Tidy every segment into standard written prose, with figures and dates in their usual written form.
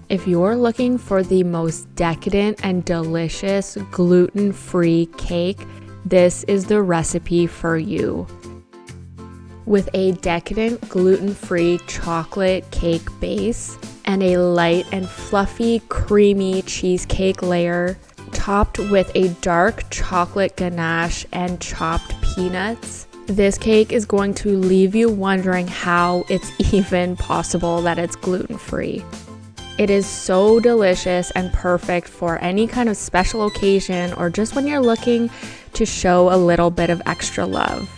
If you're looking for the most decadent and delicious gluten-free cake, this is the recipe for you. With a decadent gluten-free chocolate cake base and a light and fluffy creamy cheesecake layer topped with a dark chocolate ganache and chopped peanuts, this cake is going to leave you wondering how it's even possible that it's gluten-free. It is so delicious and perfect for any kind of special occasion or just when you're looking to show a little bit of extra love.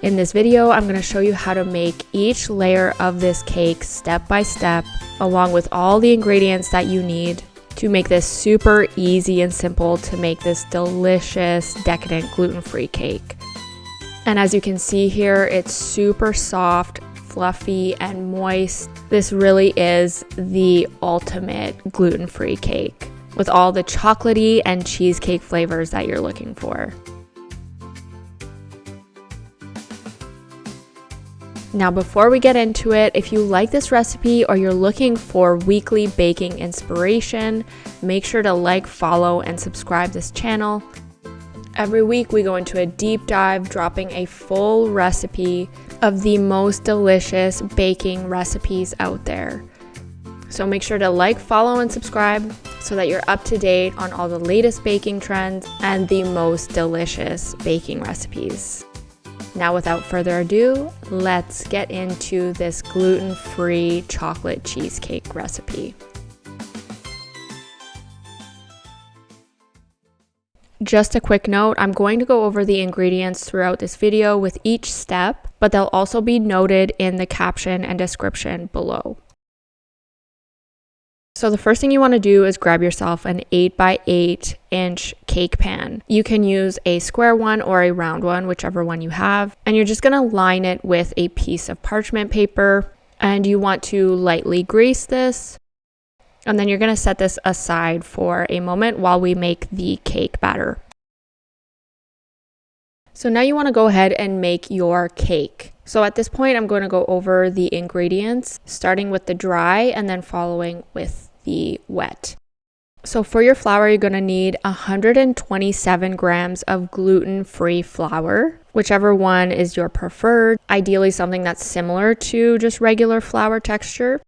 In this video, I'm going to show you how to make each layer of this cake step by step, along with all the ingredients that you need to make this super easy and simple to make this delicious, decadent, gluten-free cake. And as you can see here, it's super soft, fluffy, and moist. This really is the ultimate gluten-free cake with all the chocolatey and cheesecake flavors that you're looking for. Now, before we get into it, if you like this recipe or you're looking for weekly baking inspiration, make sure to like, follow, and subscribe this channel. Every week we go into a deep dive, dropping a full recipe of the most delicious baking recipes out there. So make sure to like, follow, and subscribe so that you're up to date on all the latest baking trends and the most delicious baking recipes. Now, without further ado, let's get into this gluten-free chocolate cheesecake recipe. Just a quick note, I'm going to go over the ingredients throughout this video with each step, but they'll also be noted in the caption and description below. So the first thing you want to do is grab yourself an 8x8 inch cake pan. You can use a square one or a round one, whichever one you have. And you're just going to line it with a piece of parchment paper. And you want to lightly grease this. And then you're going to set this aside for a moment while we make the cake batter. So now you want to go ahead and make your cake. So at this point, I'm going to go over the ingredients, starting with the dry and then following with the wet. So for your flour, you're going to need 127 grams of gluten-free flour, whichever one is your preferred, ideally something that's similar to just regular flour texture.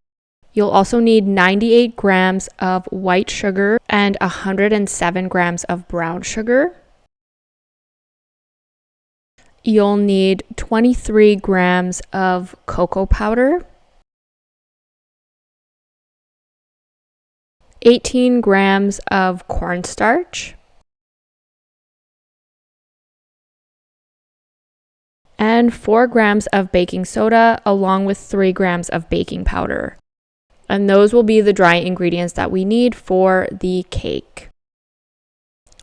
You'll also need 98 grams of white sugar and 107 grams of brown sugar. You'll need 23 grams of cocoa powder, 18 grams of cornstarch, and 4 grams of baking soda, along with 3 grams of baking powder. And those will be the dry ingredients that we need for the cake.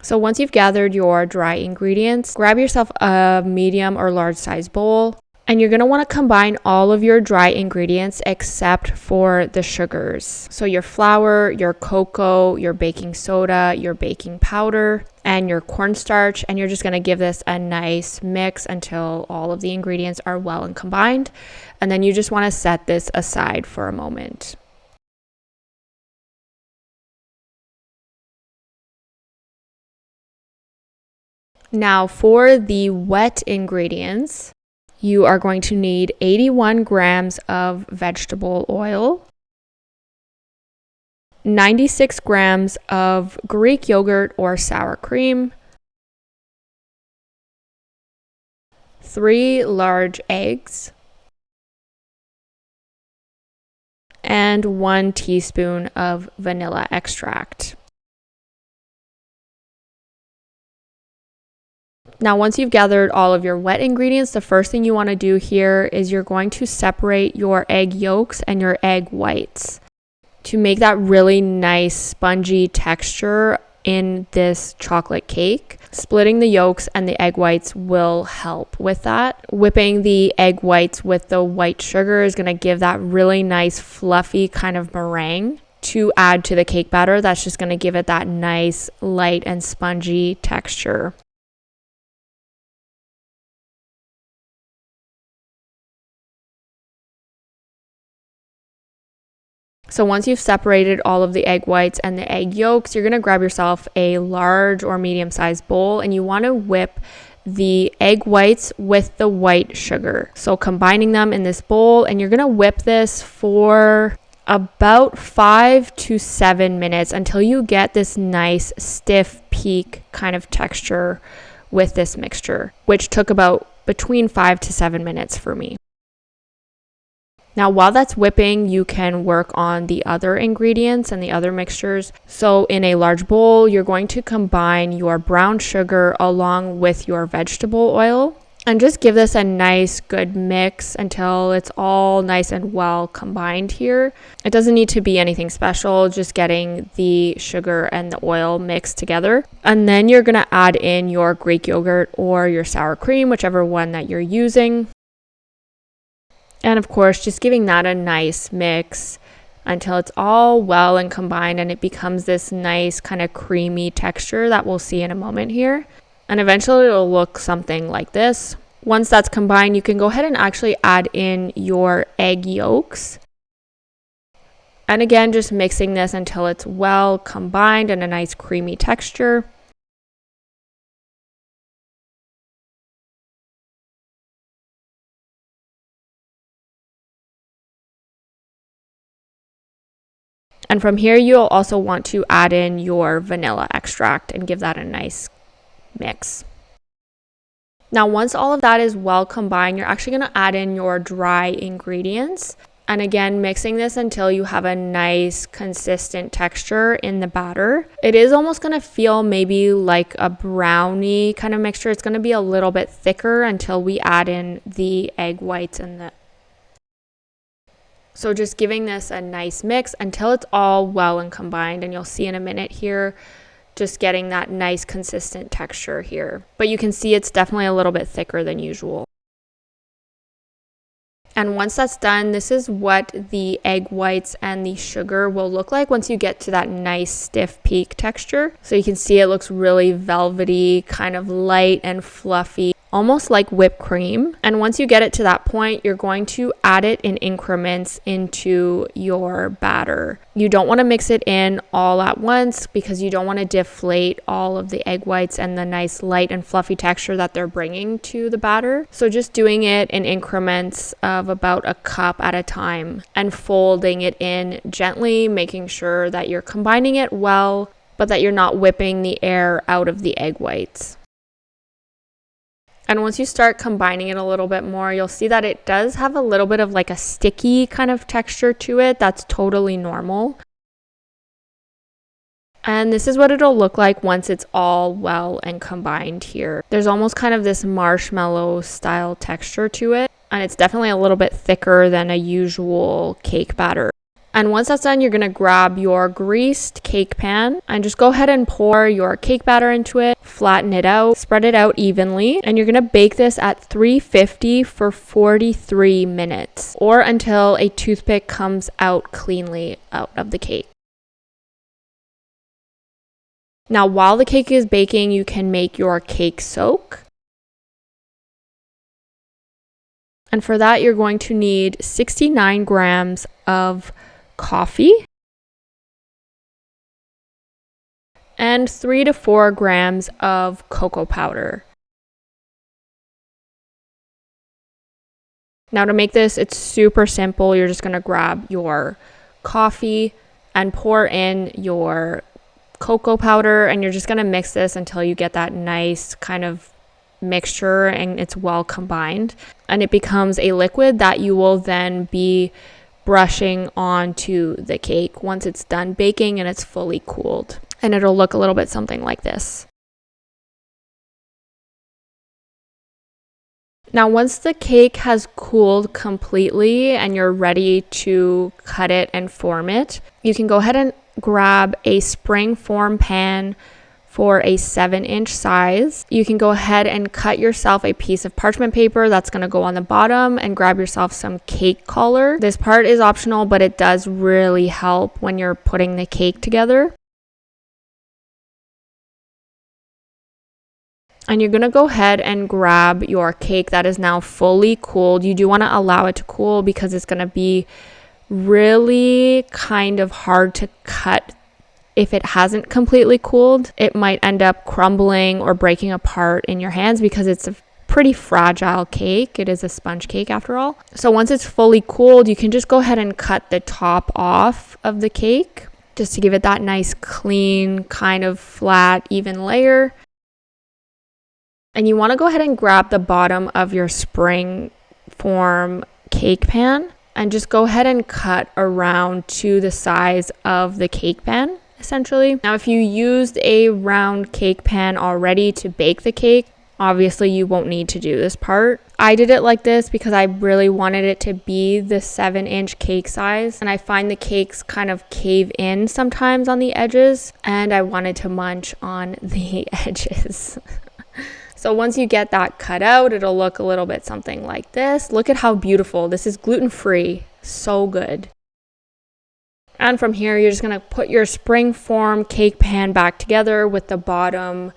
So once you've gathered your dry ingredients, grab yourself a medium or large size bowl, and you're going to want to combine all of your dry ingredients except for the sugars. So your flour, your cocoa, your baking soda, your baking powder, and your cornstarch, and you're just going to give this a nice mix until all of the ingredients are well and combined. And then you just want to set this aside for a moment. Now for the wet ingredients, you are going to need 81 grams of vegetable oil, 96 grams of Greek yogurt or sour cream, 3 large eggs, and 1 teaspoon of vanilla extract. Now, once you've gathered all of your wet ingredients, the first thing you want to do here is you're going to separate your egg yolks and your egg whites to make that really nice spongy texture in this chocolate cake. Splitting the yolks and the egg whites will help with that. Whipping the egg whites with the white sugar is going to give that really nice fluffy kind of meringue to add to the cake batter. That's just going to give it that nice light and spongy texture. So once you've separated all of the egg whites and the egg yolks, you're going to grab yourself a large or medium-sized bowl, and you want to whip the egg whites with the white sugar. So combining them in this bowl, and you're going to whip this for about 5 to 7 minutes until you get this nice stiff peak kind of texture with this mixture, which took about between 5 to 7 minutes for me. Now, while that's whipping, you can work on the other ingredients and the other mixtures. So in a large bowl, you're going to combine your brown sugar along with your vegetable oil and just give this a nice good mix until it's all nice and well combined here. It doesn't need to be anything special, just getting the sugar and the oil mixed together. And then you're going to add in your Greek yogurt or your sour cream, whichever one that you're using. And of course, just giving that a nice mix until it's all well and combined and it becomes this nice kind of creamy texture that we'll see in a moment here. And eventually it'll look something like this. Once that's combined, you can go ahead and actually add in your egg yolks. And again, just mixing this until it's well combined and a nice creamy texture. And from here, you'll also want to add in your vanilla extract and give that a nice mix. Now, once all of that is well combined, you're actually going to add in your dry ingredients. And again, mixing this until you have a nice consistent texture in the batter. It is almost going to feel maybe like a brownie kind of mixture. It's going to be a little bit thicker until we add in the egg whites and the So just giving this a nice mix until it's all well and combined, and you'll see in a minute here, just getting that nice consistent texture here. But you can see it's definitely a little bit thicker than usual. And once that's done, this is what the egg whites and the sugar will look like once you get to that nice stiff peak texture. So you can see it looks really velvety, kind of light and fluffy, almost like whipped cream. And once you get it to that point, you're going to add it in increments into your batter. You don't want to mix it in all at once because you don't want to deflate all of the egg whites and the nice light and fluffy texture that they're bringing to the batter. So just doing it in increments of about a cup at a time and folding it in gently, making sure that you're combining it well, but that you're not whipping the air out of the egg whites. And once you start combining it a little bit more, you'll see that it does have a little bit of like a sticky kind of texture to it. That's totally normal. And this is what it'll look like once it's all well and combined here. There's almost kind of this marshmallow style texture to it. And it's definitely a little bit thicker than a usual cake batter. And once that's done, you're going to grab your greased cake pan and just go ahead and pour your cake batter into it, flatten it out, spread it out evenly, and you're going to bake this at 350 for 43 minutes or until a toothpick comes out cleanly out of the cake. Now, while the cake is baking, you can make your cake soak. And for that, you're going to need 69 grams of coffee and 3 to 4 grams of cocoa powder. Now to make this, it's super simple. You're just going to grab your coffee and pour in your cocoa powder, and you're just going to mix this until you get that nice kind of mixture and it's well combined, and it becomes a liquid that you will then be brushing onto the cake once it's done baking and it's fully cooled, and it'll look a little bit something like this. Now once the cake has cooled completely and you're ready to cut it and form it, you can go ahead and grab a spring form pan for a 7-inch size. You can go ahead and cut yourself a piece of parchment paper that's going to go on the bottom, and grab yourself some cake color. This part is optional, but it does really help when you're putting the cake together. And you're going to go ahead and grab your cake that is now fully cooled. You do want to allow it to cool because it's going to be really kind of hard to cut if it hasn't completely cooled. It might end up crumbling or breaking apart in your hands because it's a pretty fragile cake. It is a sponge cake after all. So once it's fully cooled, you can just go ahead and cut the top off of the cake just to give it that nice, clean, kind of flat, even layer. And you want to go ahead and grab the bottom of your spring form cake pan and just go ahead and cut around to the size of the cake pan, essentially. Now, if you used a round cake pan already to bake the cake, obviously you won't need to do this part. I did it like this because I really wanted it to be the 7-inch cake size, and I find the cakes kind of cave in sometimes on the edges, and I wanted to munch on the edges. So once you get that cut out, it'll look a little bit something like this. Look at how beautiful. This is gluten-free. So good. And from here, you're just going to put your spring form cake pan back together with the bottom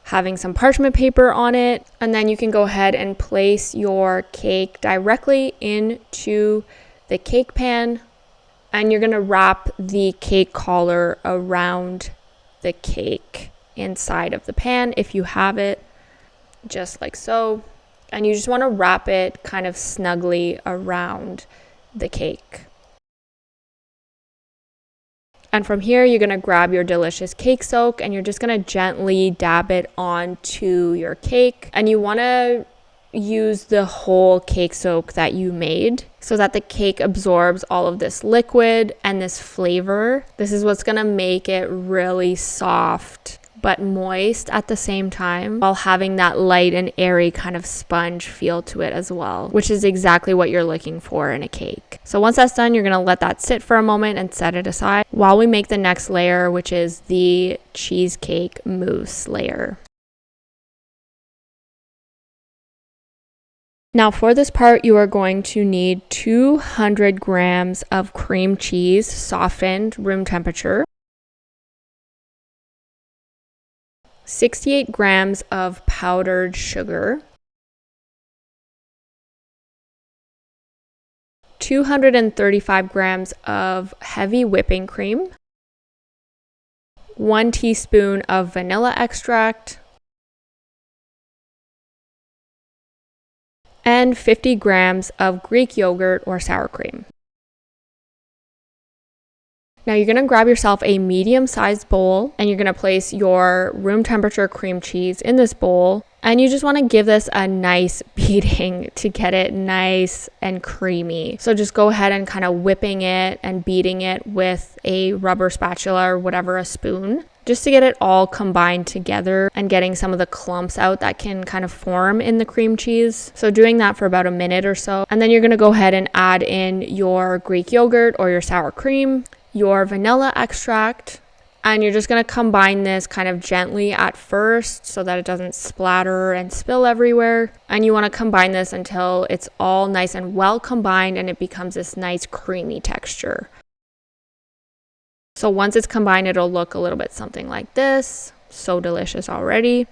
having some parchment paper on it. And then you can go ahead and place your cake directly into the cake pan. And you're going to wrap the cake collar around the cake inside of the pan if you have it. Just like so. And you just want to wrap it kind of snugly around the cake. And from here, you're going to grab your delicious cake soak and you're just going to gently dab it onto your cake. And you want to use the whole cake soak that you made so that the cake absorbs all of this liquid and this flavor. This is what's going to make it really soft but moist at the same time, while having that light and airy kind of sponge feel to it as well, which is exactly what you're looking for in a cake. So once that's done, you're going to let that sit for a moment and set it aside while we make the next layer, which is the cheesecake mousse layer. Now for this part, you are going to need 200 grams of cream cheese, softened room temperature, 68 grams of powdered sugar, 235 grams of heavy whipping cream, 1 teaspoon of vanilla extract, and 50 grams of Greek yogurt or sour cream. Now you're going to grab yourself a medium-sized bowl and you're going to place your room temperature cream cheese in this bowl, and you just want to give this a nice beating to get it nice and creamy. So just go ahead and kind of whipping it and beating it with a rubber spatula or whatever, a spoon, just to get it all combined together and getting some of the clumps out that can kind of form in the cream cheese. So doing that for about a minute or so. And then you're going to go ahead and add in your Greek yogurt or your sour cream, your vanilla extract, and you're just going to combine this kind of gently at first so that it doesn't splatter and spill everywhere. And you want to combine this until it's all nice and well combined and it becomes this nice creamy texture. So once it's combined, it'll look a little bit something like this. So delicious already.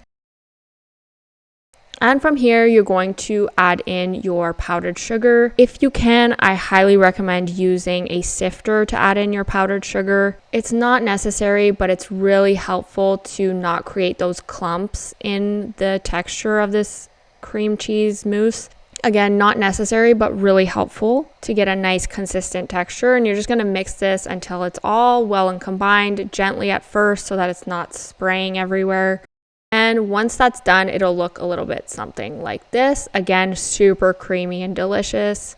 And from here, you're going to add in your powdered sugar. If you can, I highly recommend using a sifter to add in your powdered sugar. It's not necessary, but it's really helpful to not create those clumps in the texture of this cream cheese mousse. Again, not necessary, but really helpful to get a nice consistent texture. And you're just going to mix this until it's all well and combined, gently at first so that it's not spraying everywhere. And once that's done, it'll look a little bit something like this. Again, super creamy and delicious.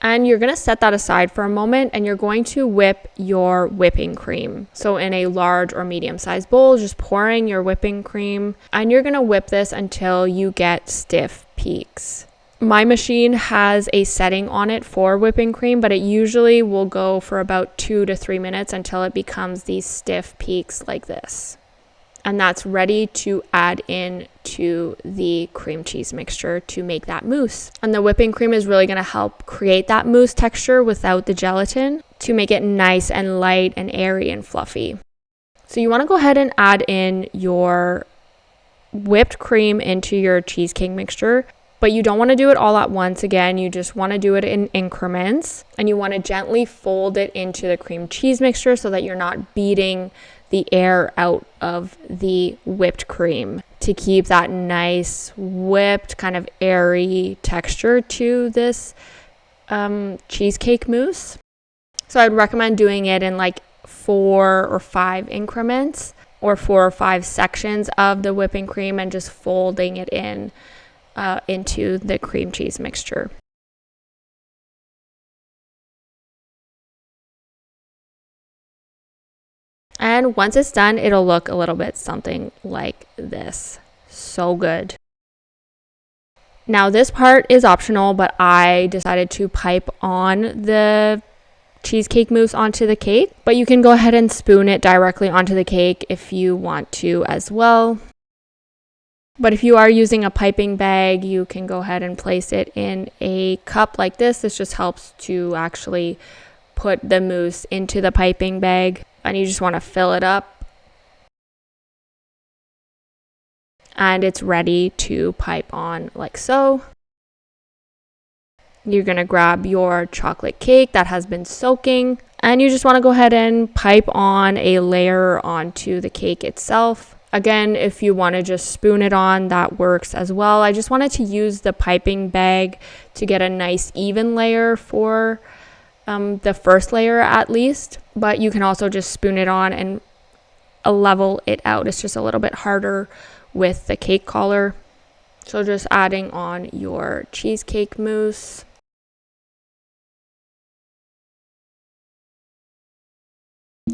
And you're going to set that aside for a moment and you're going to whip your whipping cream. So in a large or medium-sized bowl, just pouring your whipping cream, and you're going to whip this until you get stiff peaks. My machine has a setting on it for whipping cream, but it usually will go for about 2 to 3 minutes until it becomes these stiff peaks like this. And that's ready to add in to the cream cheese mixture to make that mousse. And the whipping cream is really going to help create that mousse texture without the gelatin to make it nice and light and airy and fluffy. So you want to go ahead and add in your whipped cream into your cheesecake mixture. But you don't want to do it all at once. Again, you just want to do it in increments, and you want to gently fold it into the cream cheese mixture so that you're not beating the air out of the whipped cream to keep that nice whipped kind of airy texture to this cheesecake mousse. So I'd recommend doing it in like 4 or 5 increments, or 4 or 5 sections of the whipping cream, and just folding it in into the cream cheese mixture. And once it's done, it'll look a little bit something like this. So good. Now this part is optional, but I decided to pipe on the cheesecake mousse onto the cake, but you can go ahead and spoon it directly onto the cake if you want to as well. But if you are using a piping bag, you can go ahead and place it in a cup like this. This just helps to actually put the mousse into the piping bag, and you just want to fill it up. And it's ready to pipe on like so. You're going to grab your chocolate cake that has been soaking, and you just want to go ahead and pipe on a layer onto the cake itself. Again, if you want to just spoon it on, that works as well. I just wanted to use the piping bag to get a nice even layer for the first layer at least, but you can also just spoon it on and level it out. It's just a little bit harder with the cake collar. So just adding on your cheesecake mousse.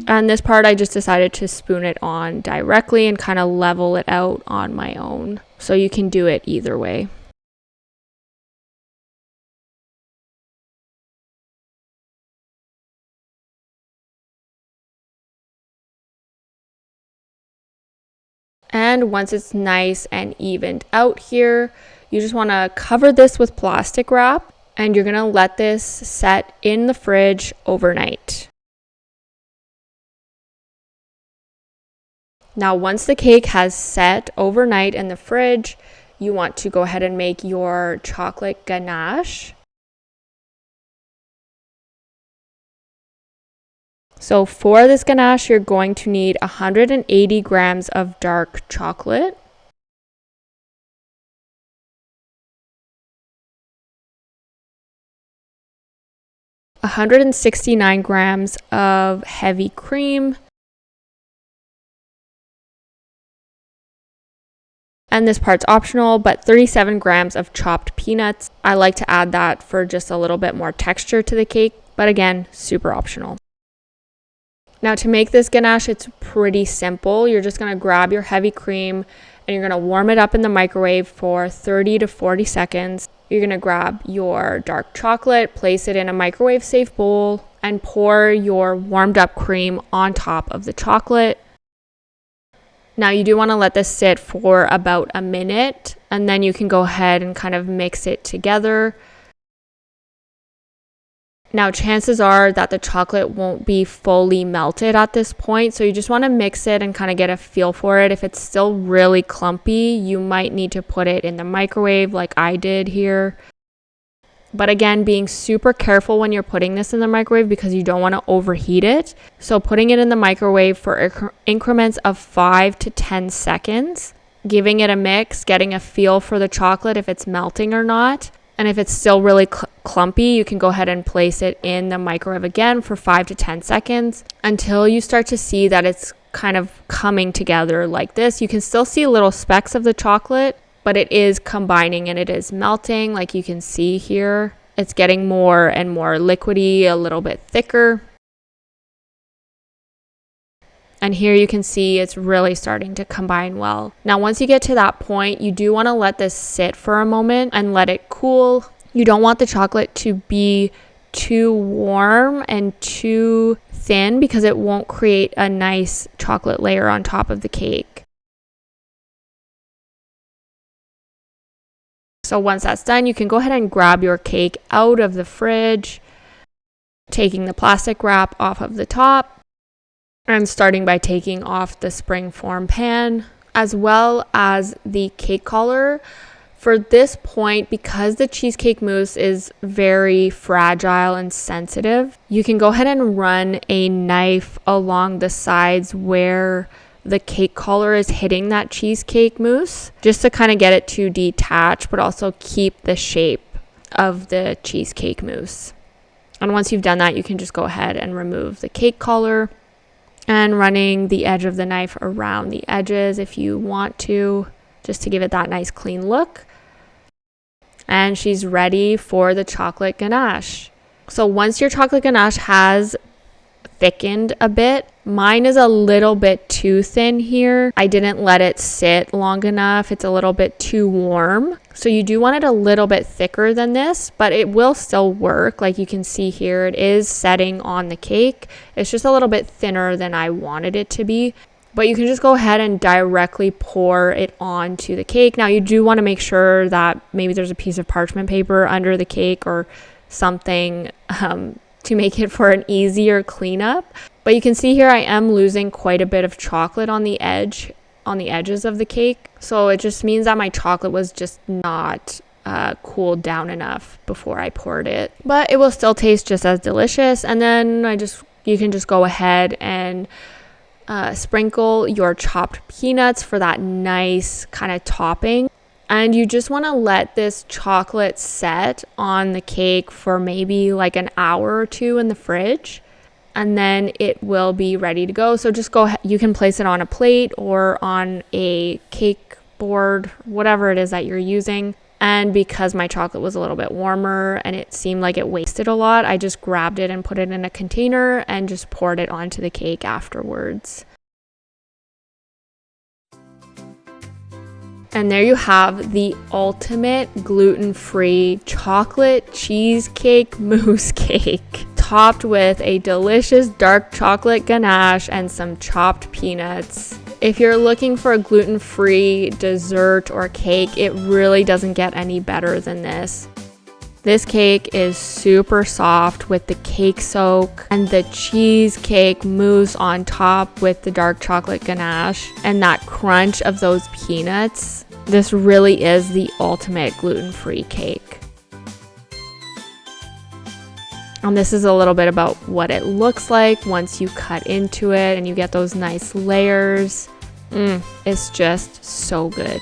And this part, I just decided to spoon it on directly and kind of level it out on my own. So you can do it either way. And once it's nice and evened out here, you just want to cover this with plastic wrap, and you're going to let this set in the fridge overnight. Now, once the cake has set overnight in the fridge, you want to go ahead and make your chocolate ganache. So for this ganache, you're going to need 180 grams of dark chocolate, 169 grams of heavy cream, and this part's optional, but 37 grams of chopped peanuts. I like to add that for just a little bit more texture to the cake, but again, super optional. Now to make this ganache, it's pretty simple. You're just going to grab your heavy cream and you're going to warm it up in the microwave for 30 to 40 seconds. You're going to grab your dark chocolate, place it in a microwave safe bowl, and pour your warmed up cream on top of the chocolate. Now you do want to let this sit for about a minute, and then you can go ahead and kind of mix it together. Now chances are that the chocolate won't be fully melted at this point, so you just want to mix it and kind of get a feel for it. If it's still really clumpy, you might need to put it in the microwave like I did here. But again, being super careful when you're putting this in the microwave because you don't want to overheat it. So putting it in the microwave for increments of 5 to 10 seconds, giving it a mix, getting a feel for the chocolate if it's melting or not. And if it's still really clumpy, you can go ahead and place it in the microwave again for 5 to 10 seconds until you start to see that it's kind of coming together like this. You can still see little specks of the chocolate, but it is combining and it is melting. Like you can see here, it's getting more and more liquidy, a little bit thicker. And here you can see it's really starting to combine well. Now, once you get to that point, you do want to let this sit for a moment and let it cool. You don't want the chocolate to be too warm and too thin because it won't create a nice chocolate layer on top of the cake. So once that's done, you can go ahead and grab your cake out of the fridge, taking the plastic wrap off of the top. I'm starting by taking off the springform pan as well as the cake collar For this point, because the cheesecake mousse is very fragile and sensitive, you can go ahead and run a knife along the sides where the cake collar is hitting that cheesecake mousse, just to kind of get it to detach, but also keep the shape of the cheesecake mousse. And once you've done that, you can just go ahead and remove the cake collar and running the edge of the knife around the edges if you want to, just to give it that nice clean look. And she's ready for the chocolate ganache. So once your chocolate ganache has thickened a bit, mine is a little bit too thin here. I didn't let it sit long enough. It's a little bit too warm. So you do want it a little bit thicker than this, but it will still work. Like you can see here, it is setting on the cake. It's just a little bit thinner than I wanted it to be. But you can just go ahead and directly pour it onto the cake. Now you do want to make sure that maybe there's a piece of parchment paper under the cake or something to make it for an easier cleanup. But you can see here I am losing quite a bit of chocolate on the edges of the cake. So it just means that my chocolate was just not cooled down enough before I poured it. But it will still taste just as delicious. And then you can just go ahead and sprinkle your chopped peanuts for that nice kind of topping. And you just want to let this chocolate set on the cake for maybe like an hour or two in the fridge, and then it will be ready to go. So just go ahead, you can place it on a plate or on a cake board, whatever it is that you're using. And because my chocolate was a little bit warmer and it seemed like it wasted a lot, I just grabbed it and put it in a container and just poured it onto the cake afterwards. And there you have the ultimate gluten-free chocolate cheesecake mousse cake, topped with a delicious dark chocolate ganache and some chopped peanuts. If you're looking for a gluten-free dessert or cake, it really doesn't get any better than this. This cake is super soft with the cake soak and the cheesecake mousse on top with the dark chocolate ganache and that crunch of those peanuts. This really is the ultimate gluten-free cake. And this is a little bit about what it looks like once you cut into it and you get those nice layers. It's just so good.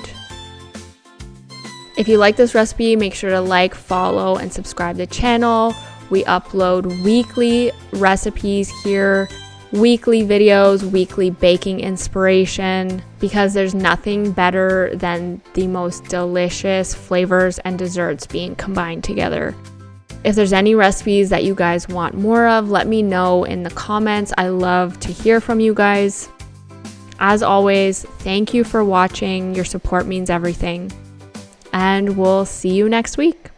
If you like this recipe, make sure to like, follow, and subscribe to the channel. We upload weekly recipes here, weekly videos, weekly baking inspiration, because there's nothing better than the most delicious flavors and desserts being combined together. If there's any recipes that you guys want more of, let me know in the comments. I love to hear from you guys. As always, thank you for watching. Your support means everything. And we'll see you next week.